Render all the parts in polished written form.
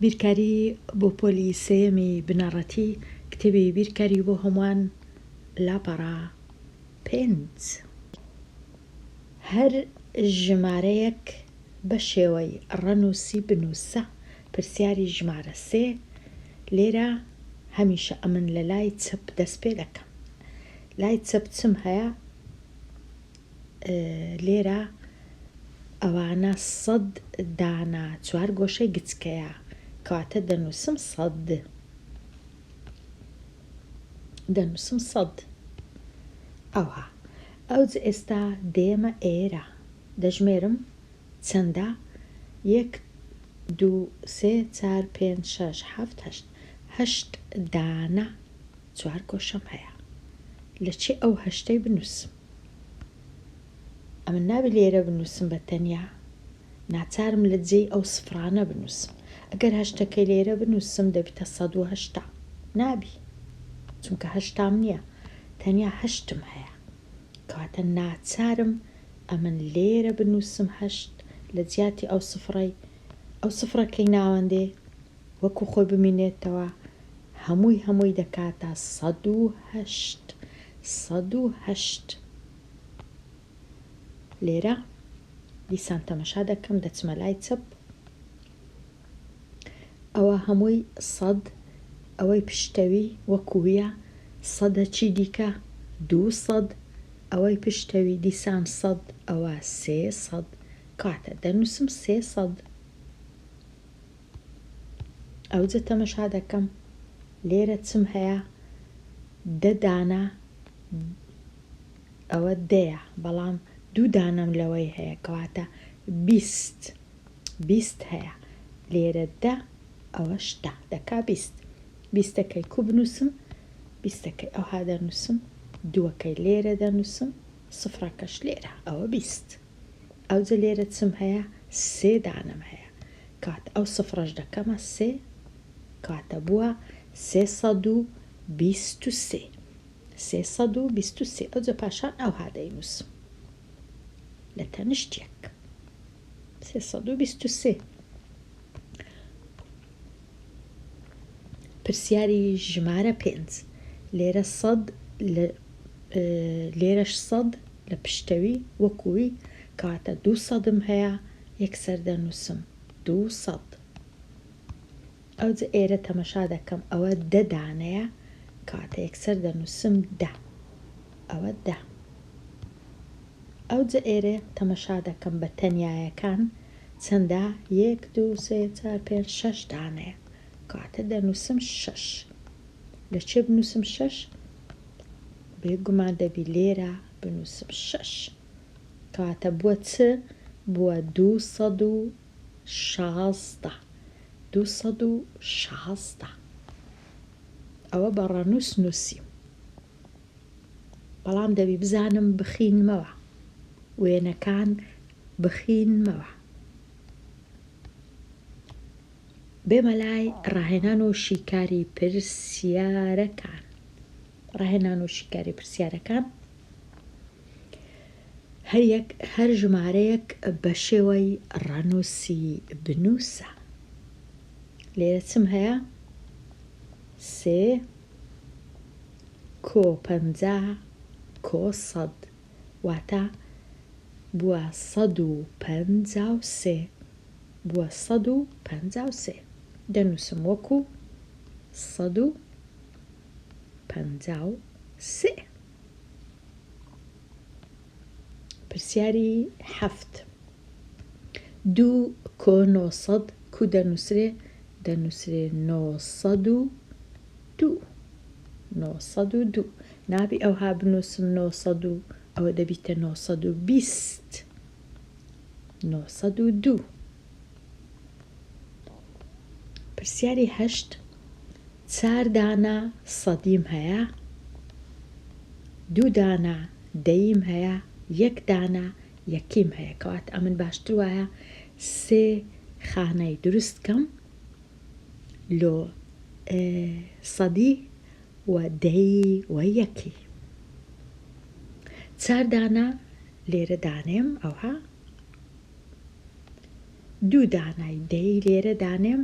بیرکاری بۆ پۆلیسێمی بنەڕەتی کتێبی بیرکاری بۆ هەمووان لاپەڕا 5. هەر ژمارەیەک بە شێوەی ڕەنووسی بنووسە. پرسیاری ژمارە 3 لێرە هەمیشە ئەمن لە لای چەپ دەست پێ دەکەم. لای چەپ چم هەیە؟ لێرە ئەوانە 100 دانا 4 گۆشەی گچکەیە کەواتە دەنووسم 100. ئەوها ئەوج ئێستا دێمە ئێرە دەژمێرم چەندە 1 2 3 4 5 6 7 8 8 دانە 4 گۆشەم هەیە. لە چی ئەو هەشتەی بنووسم؟ ئەمن نابێت لێرە بنووسم بە تەنیا، ناچارم لە جێی ئەو سفرانە بنووسم. ئەگەر هەشتەکەی لێرە بنووسم دەبیتە 180. نابی چونکە هەشتام نییە، تەنیا هەشتم هەیە کەواتە ناچارم ئەمن لێرە بنووسم 8 لە جیاتی ئەو سفڕەی. ئەو سفرەکەی ناوەندێ وەکو خۆی بمینێتەوە هەمووی دەکاتە 108. لێرە دیسان تەمەشا دەکەم دەچمە لای چەپ. ئەوە هەمووی 100 ئەوەی پشتەوی وەکوویە 100 چی دیکە 200 ئەوەی پشتەوی دیسان 100 ئەوە 300 کاتە دەنووسم 300. ئەوجە تەمەشا دەکەم لێرە چم هەیە 10 دانە ئەوە دەیە بەڵام 2 دانەم لەوەی هەیە کەواتە 20 هەیە. لێرە 10 ئەوە شتا دەکا 20ەکەی کو بنووسم 20ەکەی ئەوها دەنووسم 2ەکەی لێرە دەنووسم سفرەکەش لێرە ئەوە 20. ئەوجە لێرە چم هەیە 3 دانم هەیە کاتە ئەو سفرەش دەکەمە 3 کاتە بووە 323. ئەوجە پاشان ئەوها دەینووسم لە تەنیشتێک 323. پرسیاری ژمارە 5 لێرە 100 لە پشتەوی وەکووی کاتە 200م هەیە یەکسەر دەنووسم 200. ئەوجە ئێرە تەمەشا دەکەم ئەوە 10 دانەیە کاتە یەکسەر دەنووسم 10 ئەوە 10. ئەوجە ئێرە تەمەشا دەکەم بە تەنیایەکان چەندە 1 2 3 4 5 6 دانەیە کاتە دەنووسم 6. لە چێ بنووسم 6؟ بێگومان دەبی لێرە بنووسم 6 کاتە بووە چ؟ بووە 216. ئەوە بە ڕەنووس نووسیم بەڵام دەبی بزانم بخینمەوە وێنەکان بخینمەوە. بێمە لای ڕاهێنان و شیکاری پرسیارەکان. هەر ژمارەیەک بە شێوەی ڕەنووسی بنووسە. لێرە چم هەیە 3 کۆ 50 کۆ 100 واتە بووە 153 دەنووسم وەکو 153. پرسیاری 7 2 کۆ 900 کو دەنووسرێ 902 نابی ئەوها بنووسم 900 ئەوە دەبیتە 920. پرسیاری 8 4 دانە سەدیم هەیە 2 دانە دەیم هەیە 1 دانە یەکیم هەیە کەواتە ئەمن باشتر وایە 3 خانەی دروستکەم لۆ سەدی و دەی و یەکی. 4 دانە لێرە دانێم ئەوها 2 دانای دەی لێرە دانێم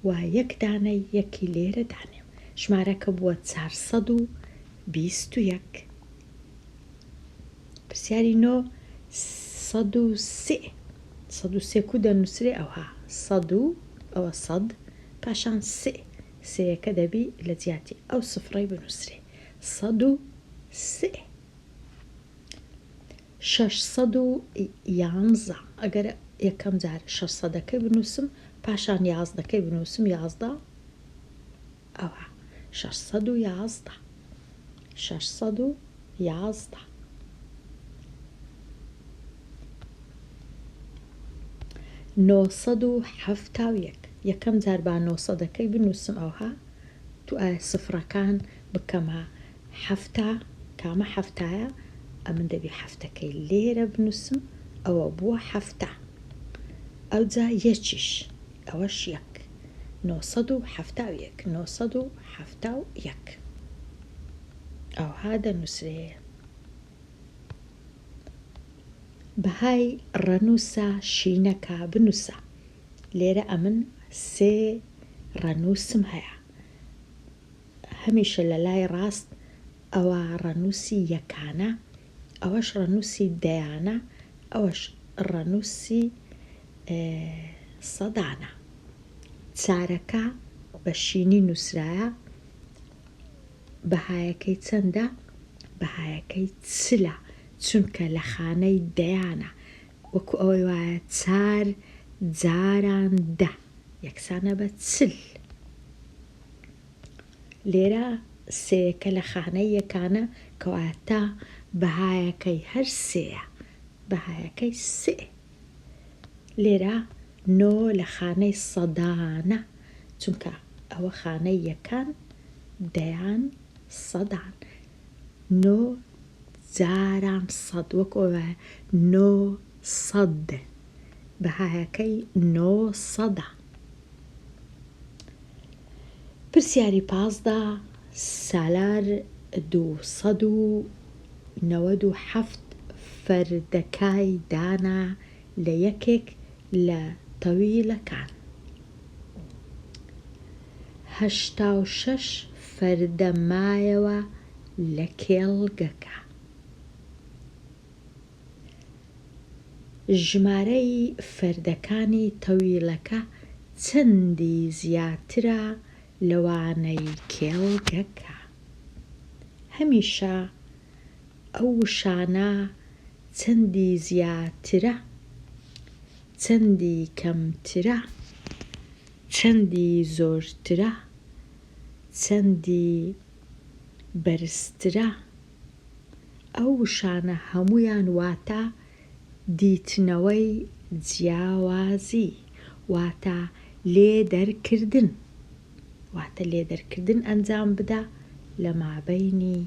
و یەک دانەی یەکی لێرە دانێم ژمارەکە بووە 421. پرسیاری نۆ 103 103 کو دەنووسرێ ئەوها 100 ئەوە 100 پاشان سەیەکە دەبی لە جیاتی ئەو سفرەی بنووسرێ 103. 611 ئەگەر یەکەم جار 600ەکەی بنووسم پاشان 11ەکەی بنووسم 11 ئەوە 611 611. 971 یەکەم جار با 900ەکەی بنووسم ئەوها تو ئایا سفرەکان بکەمە هەفتە کامە هەفتایە ئەمن دەبی هەفتەکەی لێرە بنووسم ئەوە بووە هەفتە ئەو جا یەکیش ئەوەش یەک 971 971 ئەوها دەنووسرێ. بەهای ڕەنووسە شینەکە بنووسە لێرە ئەمن 3 ڕەنووسم هەیە هەمیشە لە لای ڕاست ئەوە ڕەنووسی یەکانە ئەوەش ڕەنووسی دەیانە ئەوەش ڕەنووسی سەدانە چارەکە بە شینی نووسرایە بەهایەکەی چەندە بەهایەکەی چلە چونکە لە خانەی دەیانە وەکو ئەوەی وایە 4 جاران دە یەکسانە بە چل لێرە سەیەکە لە خانەی یەکانە کەواتە بەهایەکەی هەر سێیە بەهایەکەی سێ لێرە نۆ لە خانەی سەدانە چونکە ئەوە خانەی یەکان دەیان سەدان نۆ جاران سەد وەکو ئەوە نۆ سەد بەهایەکەی نۆ سەدە. پرسیاری 15 سالار 297 فەردەکای دانا لە یەکێک لە تەویلەکان 86 فەردە مایەوە لە کێڵگەکە ژمارەی فەردەکانی تەویلەکە چەندی زیاترە لەوانەی کێڵگەکە هەمیشە ئەو وشانە چەندی زیاترە چەندی کەمترە چەندی زۆرترە چەندی بەرزترە ئەو وشانە هەموویان واتە دیتنەوەی جیاوازی واتە لێدەرکردن ئەنجام بدە لە مابەینی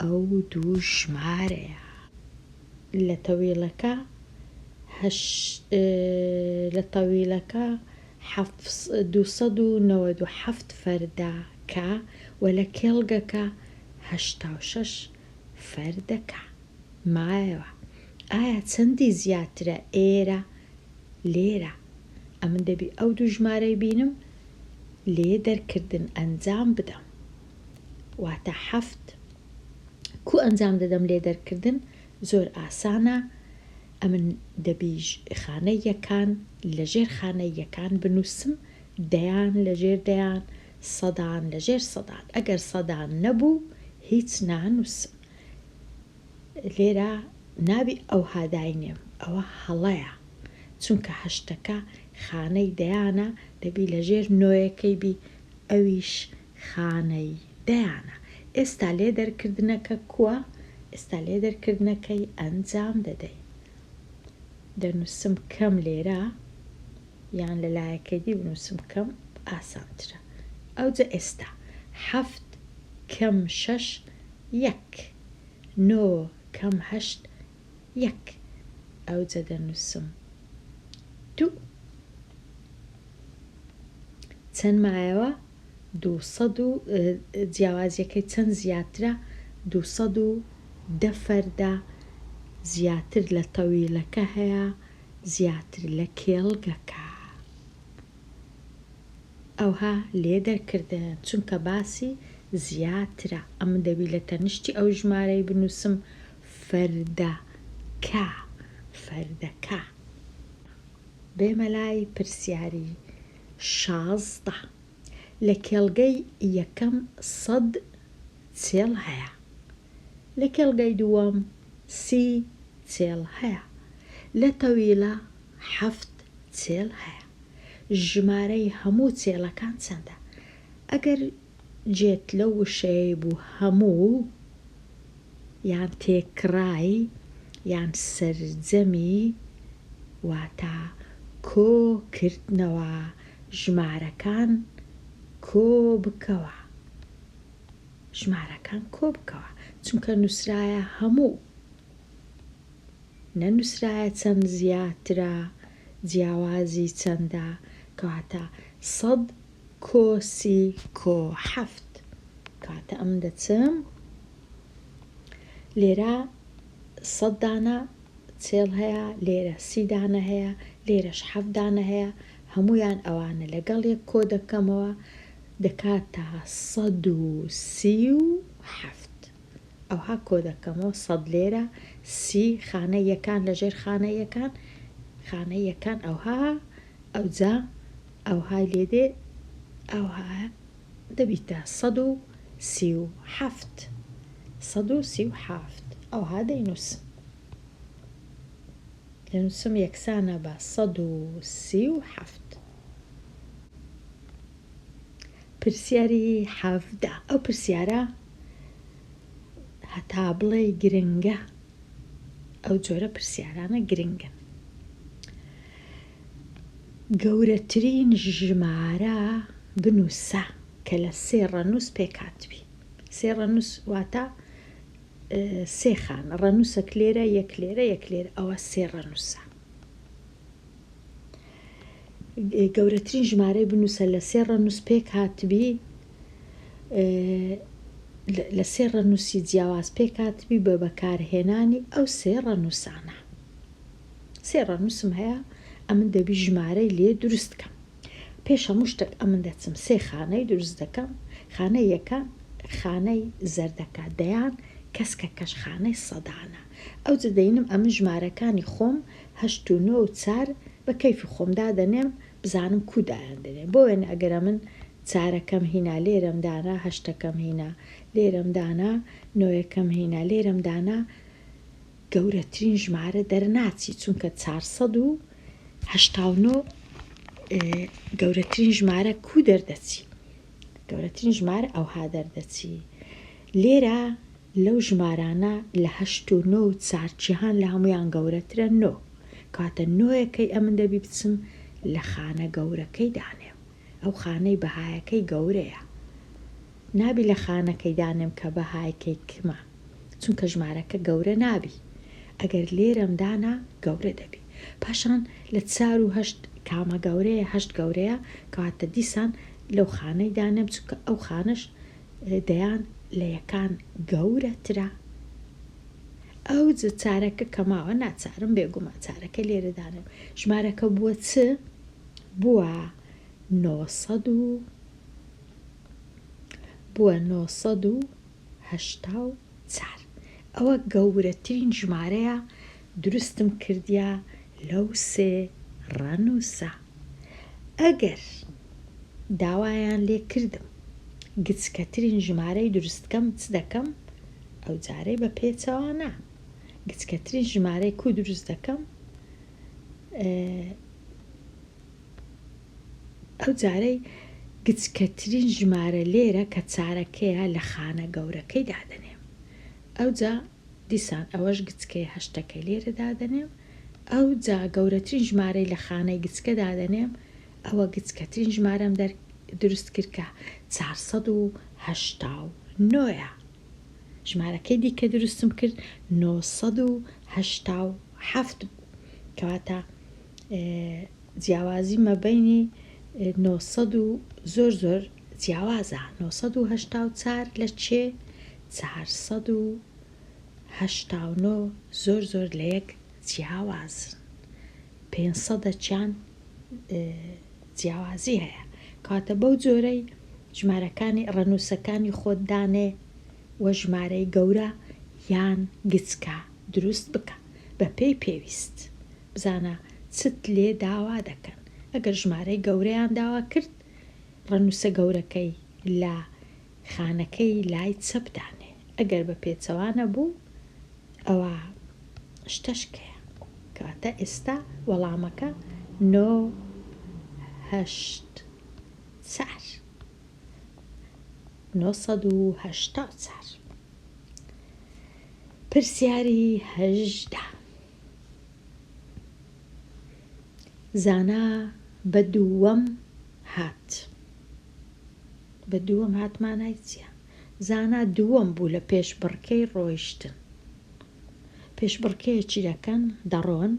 ئەو دوو ژمارەیە لە تەویلەکە 297 فەردەکە و لە کێڵگەکە 86 فەردەکە مایەوە ئایا چەندی زیاترە ئێرە لێرە ئەمن دەبی ئەو دوو ژمارەی بینم لێدەرکردن ئەنجام بدەم واتە هەفت کو ئەنجام دەدەم لێدەرکردن زۆر ئاسانە ئەمن دەبی خانەی یەکان لەژێر خانەی یەکان بنووسم دەیان لەژێر دەیان سەدان لەژێر سەدان ئەگەر سەدان نەبوو هیچ نانووسم لێرە نابی ئەو هاداینێم ئەوە هەڵەیە چونکە هەشتەکە خانەی دەیانە دەبی لەژێر نۆیەکەی بی ئەویش خانەی دەیانە ئێستا لێدەرکردنەکە کووە ئێستا لێدەرکردنەکەی ئەنجام دەدەی دەنووسم کەم لێرە یان لە لایەکەی دی بنووسم کەم ئاسانترە ئەوجە ئێستا 7 کەم 6 1 9 کەم 8 1 ئەوجە دەنووسم 2 چەند مایەوە 200 جیاوازیەکەی چەند زیاترە 210 فەردە زیاتر لە تەویلەکە هەیە زیاتر لە کێڵگەکە ئەوها لێ دەرکردن چونکە باسی زیاترە. ئەم دەبی لە تەنیشتی ئەو ژمارەی بنووسم فەردەکە. بێمە لای پرسیاری 16. لە کێڵگەی یەکەم 100 چێڵ هەیە، لە کێڵگەی دووەم 30 چێڵ هەیە، لە تەویلە 7 چێڵ هەیە. ژمارەی هەموو چێڵەکان چەندە؟ ئەگەر جێت لە وشەیە بوو هەموو یان تێکڕای یان سەرجەمی واتە کۆکردنەوە ژمارەکان کۆ بکەوە چونکە نووسرایە هەموو نەنووسرایە چەند زیاترە جیاوازی چەندە کەواتە 100 کۆ 30 کۆ 7 کاتە ئەم دەچم لێرە 100 دانە چێڵ هەیە، لێرە 30 دانە هەیە، لێرەش 7 دانە هەیە، هەمویان ئەوانە لەگەڵ یەک کۆ دەکەمەوە دەکاتە 137. ئەوها کۆ دەکەمەوە 100 لێرە 30 خانەی یەکان لەژێر خانەی یەکان ئەوها ئەوجا ئەوهای لێدێ ئەوها دەبیتە 137 ئەوها دەنووسم یەکسانە بە 137. پرسیاری 17. ئەو پرسیارە هەتا بڵێ گرنگە، ئەو جۆرە پرسیارانە گرنگن. گەورەترین ژمارە بنووسە کە لە 3 ڕەنووس پێکاتبی. 3 ڕەنووس واتە 3 خان ڕەنووسەک لێرە یەک لێرە ئەوە 3 ڕەنووسە. گەورەترین ژمارەی بنووسە لە 3 ڕەنووس پێکاتبی، لە 3 ڕەنووسی جیاواز پێکاتبی بە بەکارهێنانی ئەو 3 ڕەنووسانە. 3 ڕەنووسم هەیە، ئەمن دەبی ژمارەی لێ دروست بکەم. پێش هەموو شتێک ئەمن دەچم 3 خانەی دروست دەکەم. خانەی یەکەم خانەی زەردەکە دەیان کەسکە کەش خانەی سەدانە. ئەو دەینم ئەمن ژمارەکانی خۆم 8 و 9 و 4 بە کەیفی خۆمدا دەنێم بزانم کودایان دەنێم. بۆ وێنە ئەگەر ئەمن 4ەکەم هینا لێرەم دانا 8ەکەم هینا لێرەم دانا 9ەکەم هینا لێرەم دانا گەورەترین ژمارە دەرناچی چونکە 489 گەورەترین ژمارە کو دەردەچی؟ گەورەترین ژمارە ئەوها دەردەچی. لێرە لەو ژمارانە لە 8 و 9 و 4 جیهان لە هەمویان گەورەترە 9 کاتە 9ەکەی ئەمن دەبی بچم لە خانە گەورەکەی دانێم. ئەو خانەی بەهایەکەی گەورەیە، نابی لە خانەکەی دانێم کە بەهایەکەی کمە چونکە ژمارەکە گەورە نابی. ئەگەر لێرەم دانا گەورە دەبی. پاشان لە 4 و 8 کامە گەورەیە 8 گەورەیە کەواتە دیسان لەو خانەی دانێم چونکە ئەو خانەش دەیان لە یەکان گەورەترە. ئەو چارەکە کەماوە ناچارم بێگومان چارەکە لێرە دانێم. ژمارەکە بووە چ؟ بووە 984. ئەوە گەورەترین ژمارەیە دروستم کردیا لەو 3 ڕەنووسە. ئەگەر داوایان لێ کردم گچکەترین ژمارەی دروستکەم چ دەکەم؟ ئەو جارەی بە پێچەوانە گچکەترین ژمارەی کو دروست دەکەم؟ ئەو جارەی گچکەترین ژمارە لێرە کە چارەکەیە لە خانە گەورەکەی دادەنێم. ئەو جا دیسان ئەوەش گچکەی 8ەکەی لێرە دادەنێم. ئەو جا گەورەترین ژمارەی لە خانەی گچکە دادەنێم. ئەوە گچکەترین ژمارەم دروست کرد کە 489. ژمارەکەی دیکە دروستم کرد 987 بوو کەواتە جیاوازی مەبەینی 900 و زۆر جیاوازە. 984 لە چێ؟ 489 زۆر لە یەک جیاوازن. 500 چیان جیاوازی هەیە کاتە بەو جۆرەی ژمارەکانی ڕەنووسەکانی خۆت دانێ وە ژمارەی گەورە یان گچکە دروست بکە بە پێی پێویست بزانە چت لێ داوا دەکەن. ئەگەر ژمارەی گەورەیان داوا کرد ڕەنووسە گەورەکەی لە خانەکەی لای چەپدانێ. ئەگەر بە پێچەوانە بوو ئەوە شتەشکەیە. کاتە ئێستا وەڵامەکە 984. پرسیاری 18. زانا بە دووەم هات. بە دووەم هاتمانای چییە؟ زانا دووەم بوو لە پێشبڕکەی ڕۆیشتن. پێشبڕکەیەکی دەکەن دەڕۆن.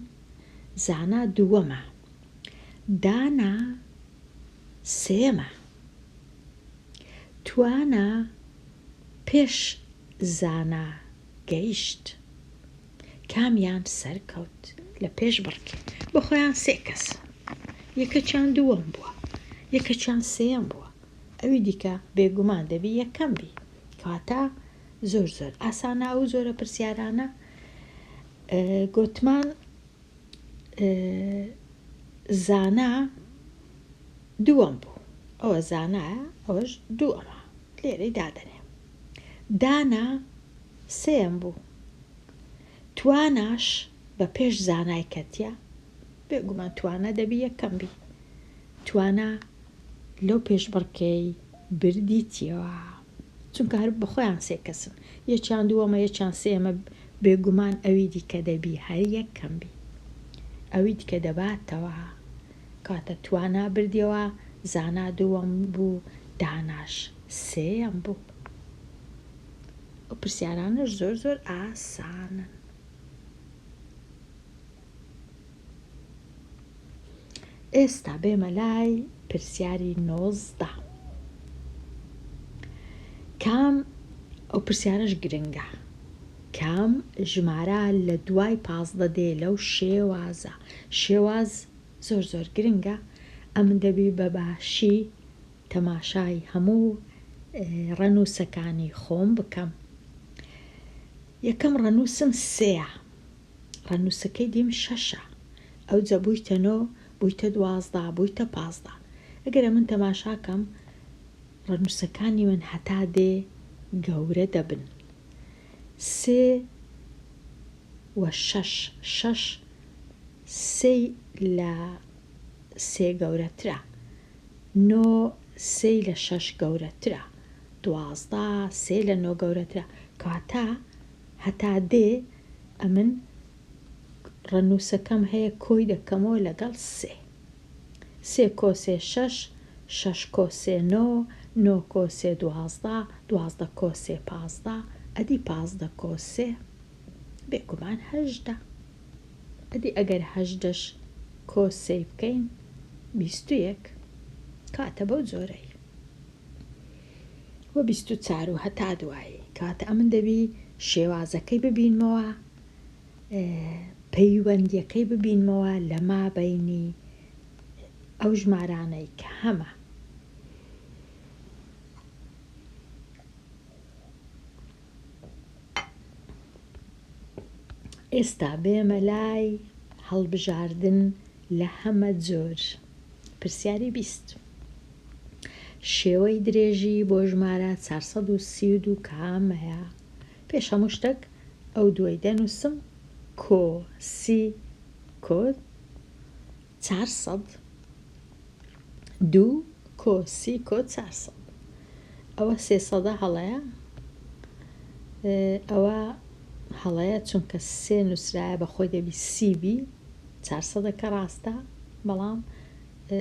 زانا دووەمە. دانا سێمە. توانە پێش زانا گەیشت. کامیان سەرکەوت لە پێشبڕکێ؟ بە خۆیان سێ کەس. یەکەچیان دووەم بووە، یەکەچیان سێم بووە. ئەوی دیکە بێگومان دەبی یەکەم بی. کاتە زۆر ئاسانە ئەو زۆرە پرسیارانە. گوتمان زانا دووەم بوو. ئەوە زانایە، ئەوەش دووەمە. لێرەی دادەنێ. دانا سێم بوو. تواناش بە پێش زانای کەتیە. بێگومان توانە دەبی یەکەم بی. توانە لەو پێشبڕکەی بردیتیەوە، چونکە هەر بە خۆیان سێ کەسن. یەکیان دووەمە، یەکیان سێمە. بێگومان ئەوی دیکە دەبی هەر یەکەم بی. ئەوی دیکە دەباتەوە. کاتە توانە بردیەوە، زانا دووەم بوو، داناش سێم بوو. ئەو پرسیارانش زۆر ئاسانن. ئێستا بێمە لای پرسیاری 19. کام ئەو پرسیارەش گرنگە. کام ژمارە لە دوای 15 دێ لەو شێوازە. شێواز زۆر گرنگە. ئەمن دەبی بە باشی تەماشای هەموو ڕەنووسەکانی خۆم بکەم. یەکەم ڕەنووسم سێیە. ڕەنووسەکەی دیم 6. ئەو جە بوویتە 9، بوویتە 12، بوویتە 15. ئەگەرە من تەماشاکەم ڕەنووسەکانی من هەتا دێ گەورە دەبن. 3 و 6. 6 سێ لە 3 گەورەترە. 9 3 لە 6 گەورەترە. 12 3 لە 9 گەورەترە. کاتە هەتا دێ ئەمن ڕەنووسەکەم هەیە کۆی دەکەمەوە لەگەڵ 3. 3 کۆسێ 6، 6 کۆسێ 9، 9 کۆسێ 12، 12 کۆسێ 15، ئەدی 15 کۆسێ بێگومان 18. ئەدی ئەگەر 18ش کۆسێ بکەین 21. کاتە بەو جۆرەی. وە 24 و هەتا دوایی. کاتە ئەمن دەبی شێوازەکەی ببینمەوە، پەیوەندیەکەی ببینمەوە لە مابەینی ئەو ژمارانەی کە هەمە. ئێستا بێمە لای هەڵبژاردن لە هەمە جۆر. پرسیاری 20. شێوەی درێژی بۆ ژمارە 432 کام هەیە؟ پێش هەموو شتێک ئەو دوای دەنووسم. کۆ سی کۆ 400. 2 کۆ سی کۆ 400. ئەوە 300 هەڵەیە. ئەوە هەڵەیە چونکە 3 نووسرایە بەخۆی دەبی سیبی. 400 کە ڕاستە، بەڵام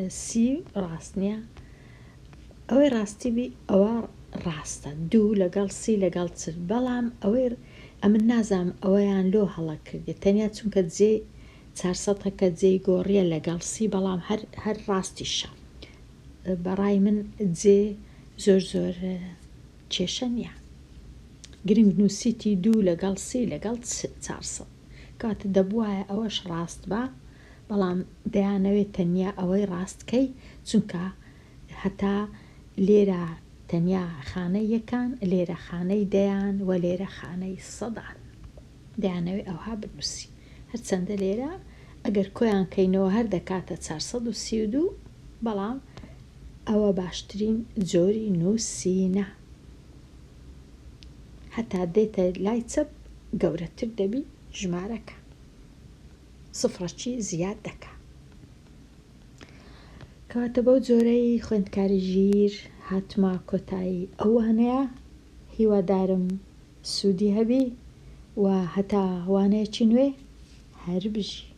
سی ڕاست نییە. ئەوەی ڕاستی بی ئەوە ڕاستە. 2 لەگەڵ سی لەگەڵ چل. بەڵام ئەوەی ئەمن نازام ئەوەیان لۆ هەڵە کردێت تەنیا چونکە جێ 400 کە جێی گۆڕیە لەگەڵ سی، بەڵام هەر ڕاستیشە. بەڕای من جێ زۆر کێشە نییە. گرنگ نووسیتی 2 لەگەڵ سی لەگەڵ 400. کاتە دەبوایە ئەوەش ڕاست بە، بەڵام دەیانەوێت تەنیا ئەوەی ڕاستکەی، چونکە هەتا لێرە تەنیا خانەی یەکان، لێرە خانەی دەیان و لێرە خانەی سەدان دەیانەوێ ئەوها بنووسی. هەرچەندە لێرە ئەگەر کۆیان کەینەوە هەر دەکاتە 432، بەڵام ئەوە باشترین جۆری نووسینە. هەتا دێتە لای چەپ گەورەتر دەبی ژمارەکە، سفرەکی زیاد دەکا. کەواتە بەو جۆرەی خوێندکاری ژیر هاتمە کۆتایی ئەوانەیە. هیوادارم سوودی هەبی و هەتا وانەیەکی نوێ هەر بژی.